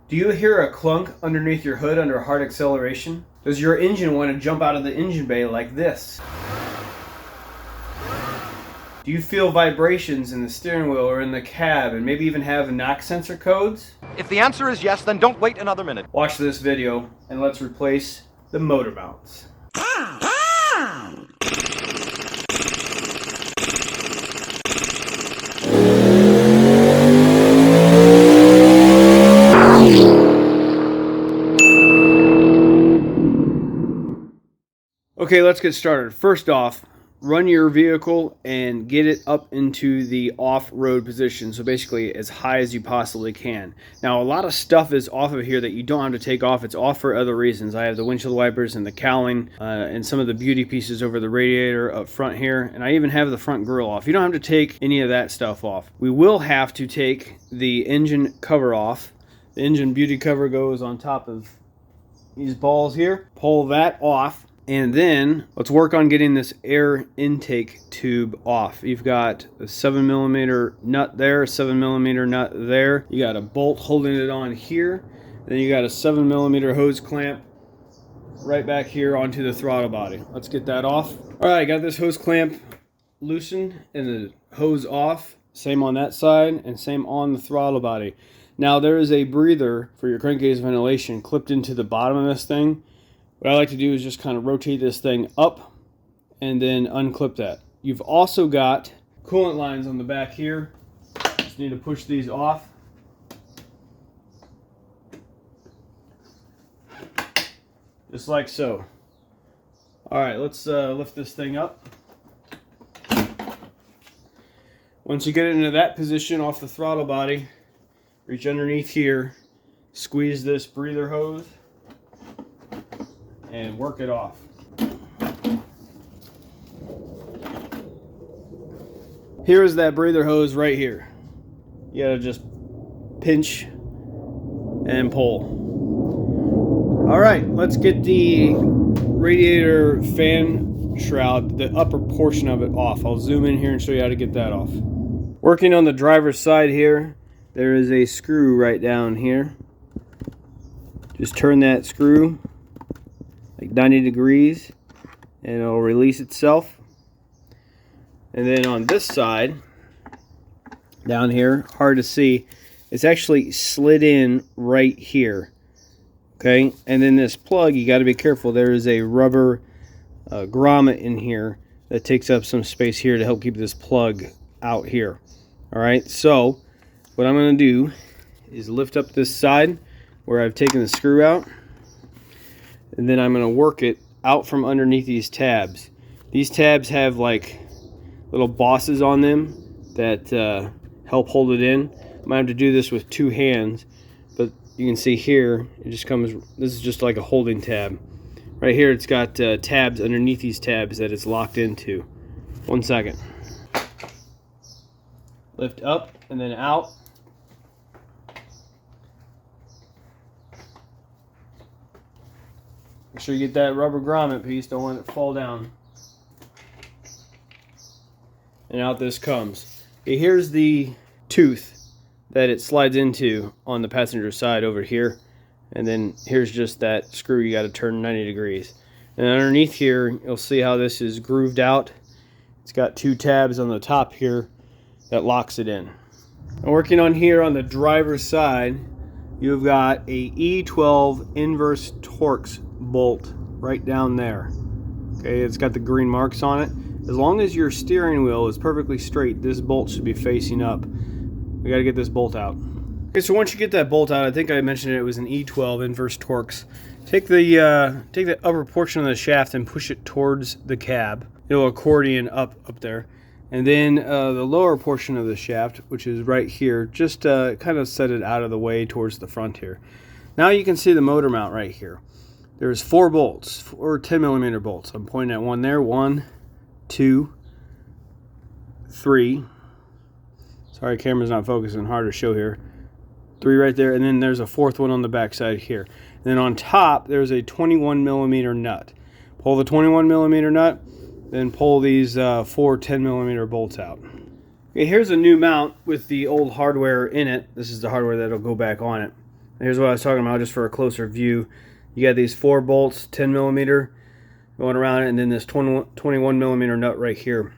Do you hear a clunk underneath your hood under hard acceleration? Does your engine want to jump out of the engine bay like this? Do you feel vibrations in the steering wheel or in the cab and maybe even have knock sensor codes? If the answer is yes, then don't wait another minute. Watch this video and let's replace the motor mounts. Okay, let's get started. First off, run your vehicle and get it up into the off-road position. So basically as high as you possibly can. Now a lot of stuff is off of here that you don't have to take off. It's off for other reasons. I have the windshield wipers and the cowling and some of the beauty pieces over the radiator up front here. And I even have the front grille off. You don't have to take any of that stuff off. We will have to take the engine cover off. The engine beauty cover goes on top of these balls here. Pull that off. And then let's work on getting this air intake tube off. You've got a 7mm nut there, a 7mm nut there. You got a bolt holding it on here. Then you got a 7mm hose clamp right back here onto the throttle body. Let's get that off. All right, got this hose clamp loosened and the hose off. Same on that side and same on the throttle body. Now there is a breather for your crankcase ventilation clipped into the bottom of this thing. What I like to do is just kind of rotate this thing up and then unclip that. You've also got coolant lines on the back here. Just need to push these off. Just like so. All right, let's lift this thing up. Once you get it into that position off the throttle body, reach underneath here, squeeze this breather hose, and work it off. Here is that breather hose right here. You gotta just pinch and pull. All right, let's get the radiator fan shroud, the upper portion of it, off. I'll zoom in here and show you how to get that off. Working on the driver's side here, there is a screw right down here. Just turn that screw like 90 degrees and it'll release itself. And then on this side down here, hard to see, it's actually slid in right here. Okay, and then this plug, you got to be careful. There is a rubber grommet in here that takes up some space here to help keep this plug out here. All right, so what I'm going to do is lift up this side where I've taken the screw out. And then I'm going to work it out from underneath these tabs. These tabs have like little bosses on them that help hold it in. I might have to do this with two hands, but you can see here, it just comes, this is just like a holding tab. Right here it's got tabs underneath these tabs that it's locked into. 1 second. Lift up and then out. Make sure you get that rubber grommet piece, don't want it to fall down. And out this comes. Okay, here's the tooth that it slides into on the passenger side over here. And then here's just that screw you got to turn 90 degrees. And underneath here, you'll see how this is grooved out. It's got two tabs on the top here that locks it in. And working on here on the driver's side, you've got a E12 inverse Torx bolt right down there. Okay, it's got the green marks on it. As long as your steering wheel is perfectly straight, this bolt should be facing up. We got to get this bolt out. Okay, so once you get that bolt out, I think I mentioned it was an E12 inverse Torx. Take the upper portion of the shaft and push it towards the cab. It'll accordion up there. And then the lower portion of the shaft, which is right here, just kind of set it out of the way towards the front here. Now you can see the motor mount right here. There's 4 bolts, 4 10mm bolts. I'm pointing at one there. 1, 2, 3. Sorry, camera's not focusing. Hard to show here. 3 right there, and then there's a 4th one on the back side here. And then on top, there's a 21mm nut. Pull the 21mm nut, then pull these 4 10mm bolts out. Okay, here's a new mount with the old hardware in it. This is the hardware that'll go back on it. Here's what I was talking about, just for a closer view. You got these 4 bolts, 10 millimeter, going around it, and then this 21 millimeter nut right here.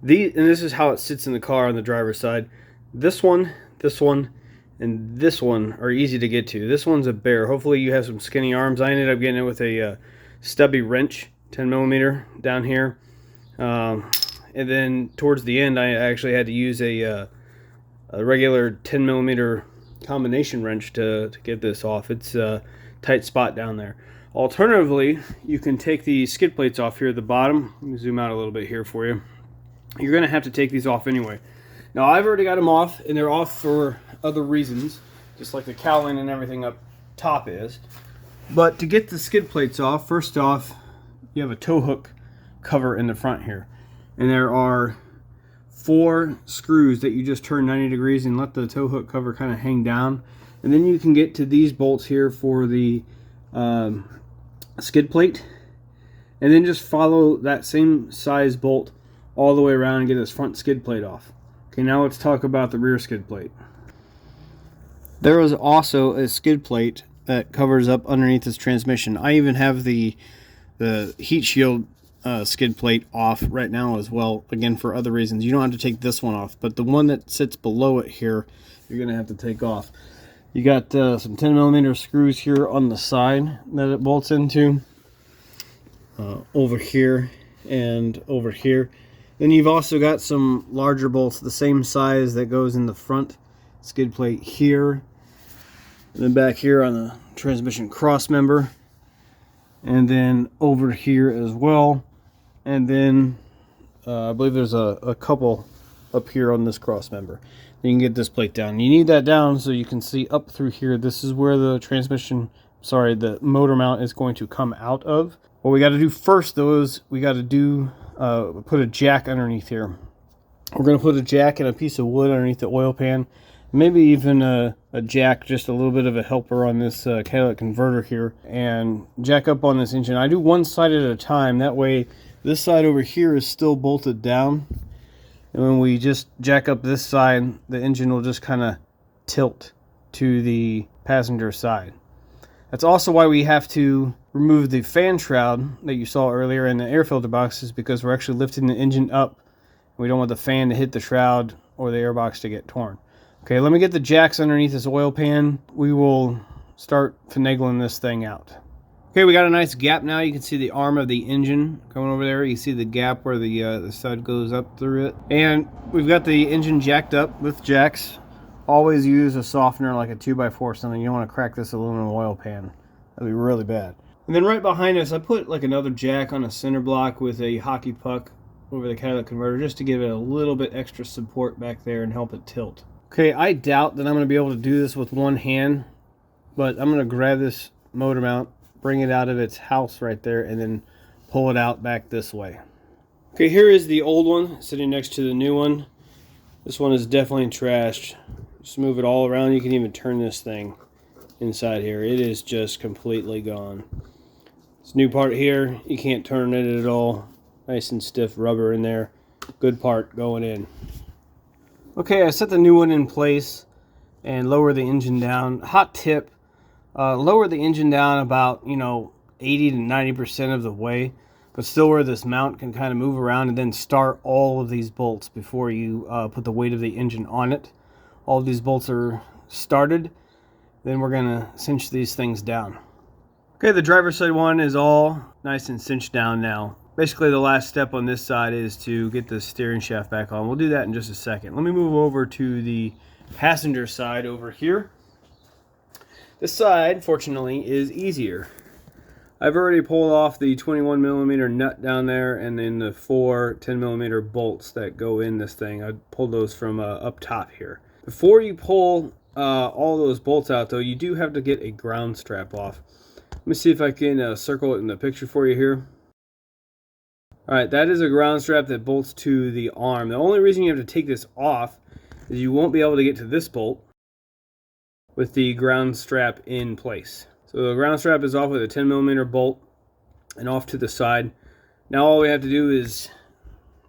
And this is how it sits in the car on the driver's side. This one, and this one are easy to get to. This one's a bear. Hopefully you have some skinny arms. I ended up getting it with a stubby wrench, 10 millimeter down here. And then towards the end, I actually had to use a regular 10 millimeter combination wrench to get this off. It's a tight spot down there. Alternatively, you can take the skid plates off here at the bottom. Let me zoom out a little bit here for you. You're going to have to take these off anyway. Now, I've already got them off, and they're off for other reasons, just like the cowling and everything up top is. But to get the skid plates off, first off, you have a tow hook cover in the front here. And there are 4 screws that you just turn 90 degrees and let the tow hook cover kind of hang down. And then you can get to these bolts here for the skid plate. And then just follow that same size bolt all the way around and get this front skid plate off. Okay, now let's talk about the rear skid plate. There is also a skid plate that covers up underneath this transmission. I even have the heat shield skid plate off right now as well, again for other reasons. You don't have to take this one off, but the one that sits below it here, you're going to have to take off. You got some 10 millimeter screws here on the side that it bolts into, over here and over here. Then you've also got some larger bolts the same size that goes in the front skid plate here, and then back here on the transmission cross member, and then over here as well. And then I believe there's a couple up here on this cross member. You can get this plate down. You need that down so you can see up through here. This is where the the motor mount is going to come out of. What we got to do first, though, is we got to put a jack underneath here. We're going to put a jack and a piece of wood underneath the oil pan. Maybe even a jack, just a little bit of a helper on this catalytic converter here, and jack up on this engine. I do one side at a time. That way this side over here is still bolted down, and when we just jack up this side, the engine will just kind of tilt to the passenger side. That's also why we have to remove the fan shroud that you saw earlier in the air filter boxes, because we're actually lifting the engine up. We don't want the fan to hit the shroud or the air box to get torn. Okay, let me get the jacks underneath this oil pan. We will start finagling this thing out. Okay, we got a nice gap now. You can see the arm of the engine coming over there. You see the gap where the stud goes up through it. And we've got the engine jacked up with jacks. Always use a softener like a 2x4 or something. You don't want to crack this aluminum oil pan. That'd be really bad. And then right behind us, I put like another jack on a center block with a hockey puck over the catalytic converter, just to give it a little bit extra support back there and help it tilt. Okay, I doubt that I'm going to be able to do this with one hand, but I'm going to grab this motor mount, bring it out of its house right there, and then pull it out back this way. Okay, here is the old one sitting next to the new one. This one is definitely trashed. Just move it all around. You can even turn this thing inside here. It is just completely gone. This new part here, you can't turn it at all. Nice and stiff rubber in there. Good part going in. Okay, I set the new one in place and lower the engine down. Hot tip, lower the engine down about, 80 to 90% of the way, but still where this mount can kind of move around, and then start all of these bolts before you put the weight of the engine on it. All of these bolts are started. Then we're going to cinch these things down. Okay, the driver's side one is all nice and cinched down now. Basically, the last step on this side is to get the steering shaft back on. We'll do that in just a second. Let me move over to the passenger side over here. This side, fortunately, is easier. I've already pulled off the 21 millimeter nut down there, and then the 4 10 millimeter bolts that go in this thing. I pulled those from up top here. Before you pull all those bolts out, though, you do have to get a ground strap off. Let me see if I can circle it in the picture for you here. Alright, that is a ground strap that bolts to the arm. The only reason you have to take this off is you won't be able to get to this bolt with the ground strap in place. So the ground strap is off with a 10 millimeter bolt and off to the side. Now all we have to do is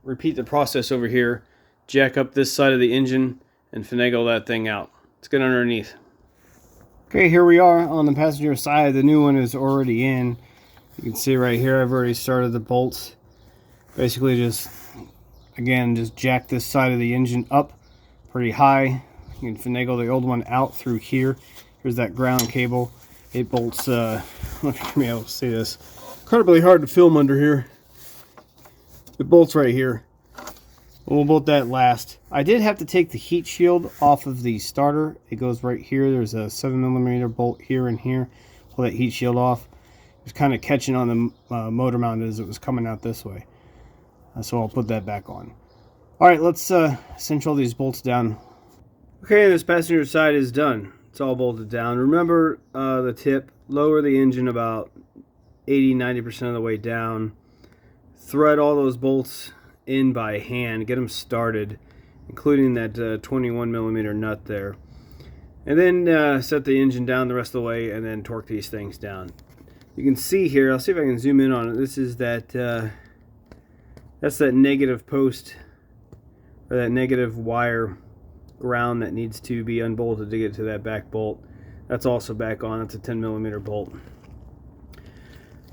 repeat the process over here, jack up this side of the engine and finagle that thing out. Let's get underneath. Okay, here we are on the passenger side. The new one is already in. You can see right here I've already started the bolts. Basically just, again, just jack this side of the engine up pretty high. You can finagle the old one out through here. Here's that ground cable. It bolts, look for me able to see this. Incredibly hard to film under here. It bolts right here. We'll bolt that last. I did have to take the heat shield off of the starter. It goes right here. There's a 7mm bolt here and here. Pull that heat shield off. It was kind of catching on the motor mount as it was coming out this way. So I'll put that back on. Alright, let's cinch all these bolts down. Okay, this passenger side is done. It's all bolted down. Remember the tip. Lower the engine about 80-90% of the way down. Thread all those bolts in by hand, get them started, including that 21mm nut there, and then set the engine down the rest of the way and then torque these things down. You can see here, I'll see if I can zoom in on it. This is that that's that negative post, or that negative wire ground that needs to be unbolted to get to that back bolt. That's also back on. It's a 10mm bolt.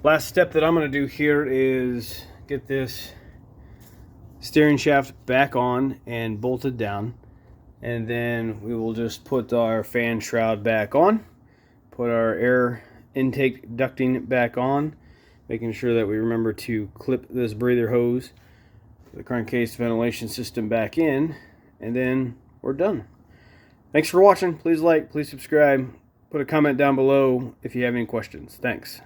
Last step that I'm going to do here is get this steering shaft back on and bolted down, and then we will just put our fan shroud back on, put our air intake ducting back on, making sure that we remember to clip this breather hose, the crankcase ventilation system back in, and then we're done. Thanks for watching. Please like, please subscribe, put a comment down below if you have any questions. Thanks.